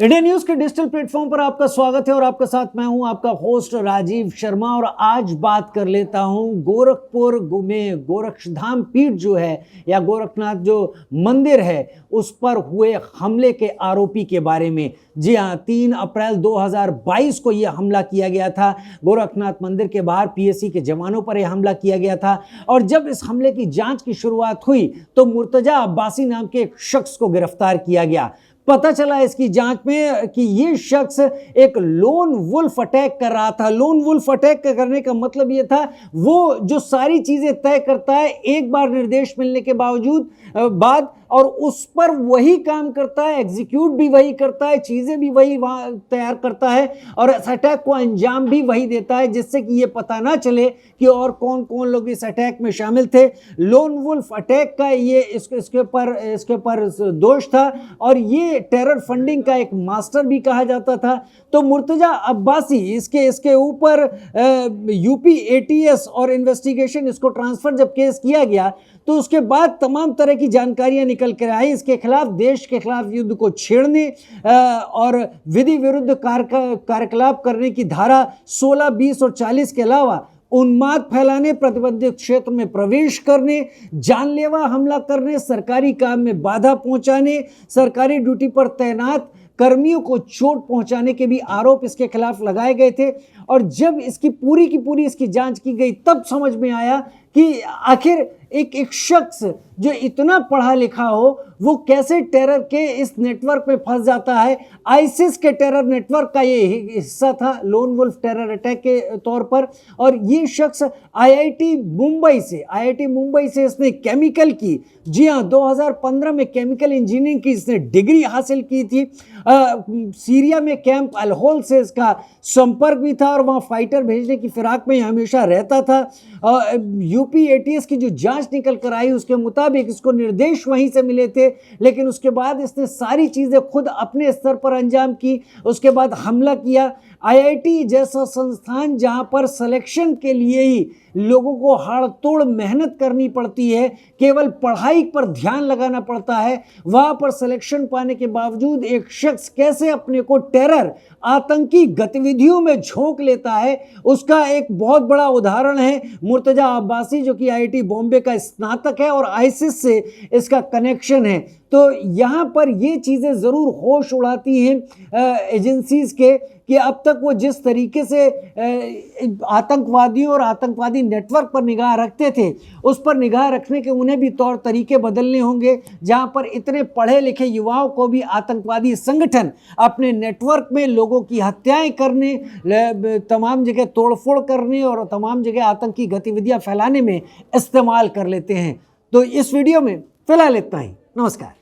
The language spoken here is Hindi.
इंडिया न्यूज के डिजिटल प्लेटफॉर्म पर आपका स्वागत है और आपके साथ मैं हूं आपका होस्ट राजीव शर्मा। और आज बात कर लेता हूं गोरखपुर में गोरक्षधाम पीठ जो है या गोरखनाथ जो मंदिर है उस पर हुए हमले के आरोपी के बारे में। जी हां, 3 अप्रैल 2022 को यह हमला किया गया था। गोरखनाथ मंदिर के बाहर पीएसी के जवानों पर यह हमला किया गया था। और जब इस हमले की जांच की शुरुआत हुई तो मुर्तजा अब्बासी नाम के एक शख्स को गिरफ्तार किया गया। पता चला इसकी जांच में कि ये शख्स एक लोन वुल्फ अटैक कर रहा था। लोन वुल्फ अटैक करने का मतलब ये था वो जो सारी चीजें तय करता है एक बार निर्देश मिलने के बाद और उस पर वही काम करता है, एग्जीक्यूट भी वही करता है, चीजें भी वही वहां तैयार करता है और इस अटैक को अंजाम भी वही देता है, जिससे कि ये पता ना चले कि और कौन कौन लोग इस अटैक में शामिल थे। लोन वुल्फ अटैक का ये इसके ऊपर दोष था और ये टेरर फंडिंग का एक मास्टर भी कहा जाता था। तो मुर्तजा अब्बासी इसके ऊपर यूपी एटीएस और इन्वेस्टिगेशन इसको ट्रांसफर जब केस किया गया तो उसके बाद तमाम तरह की जानकारियां निकल कर आई। इसके खिलाफ, देश के खिलाफ युद्ध को छेड़ने और विधि विरुद्ध कार्यकलाप करने की धारा 16, 20 और 40 के अलावा उन्माद फैलाने, प्रतिबंधित क्षेत्र में प्रवेश करने, जानलेवा हमला करने, सरकारी काम में बाधा पहुंचाने, सरकारी ड्यूटी पर तैनात कर्मियों को चोट पहुंचाने के भी आरोप इसके खिलाफ लगाए गए थे। और जब इसकी पूरी की पूरी इसकी जांच की गई तब समझ में आया कि आखिर एक शख्स जो इतना पढ़ा लिखा हो वो कैसे टेरर के इस नेटवर्क में फंस जाता है। आईसिस के टेरर नेटवर्क का ये हिस्सा था लोन वुल्फ टेरर अटैक के तौर पर। और ये शख्स आईआईटी मुंबई से इसने केमिकल की, जी हाँ, 2015 में केमिकल इंजीनियरिंग की इसने डिग्री हासिल की थी। सीरिया में कैंप अल-होल से इसका संपर्क भी था और वहाँ फाइटर भेजने की फिराक में हमेशा रहता था। यूपी एटीएस की जो जांच निकल कर आई उसके मुताबिक इसको निर्देश वहीं से मिले थे, लेकिन उसके बाद इसने सारी चीज़ें खुद अपने स्तर पर अंजाम की। उसके बाद हमला किया। आईआईटी जैसा संस्थान जहां पर सिलेक्शन के लिए ही लोगों को हाड़-तोड़ मेहनत करनी पड़ती है, केवल पढ़ाई पर ध्यान लगाना पड़ता है, वहां पर सिलेक्शन पाने के बावजूद एक शख्स कैसे अपने को टेरर, आतंकी गतिविधियों में झोंक लेता है, उसका एक बहुत बड़ा उदाहरण है मुर्तजा अब्बासी, जो कि आईआईटी बॉम्बे का स्नातक है और आईसिस से इसका कनेक्शन है। तो यहाँ पर ये चीज़ें ज़रूर होश उड़ाती हैं एजेंसीज़ के कि अब तक वो जिस तरीके से आतंकवादियों और आतंकवादी नेटवर्क पर निगाह रखते थे उस पर निगाह रखने के उन्हें भी तौर तरीके बदलने होंगे, जहाँ पर इतने पढ़े लिखे युवाओं को भी आतंकवादी संगठन अपने नेटवर्क में लोगों की हत्याएं करने, तमाम जगह तोड़फोड़ करने और तमाम जगह आतंकी गतिविधियां फैलाने में इस्तेमाल कर लेते हैं। तो इस वीडियो में फिलहाल इतना ही। नमस्कार।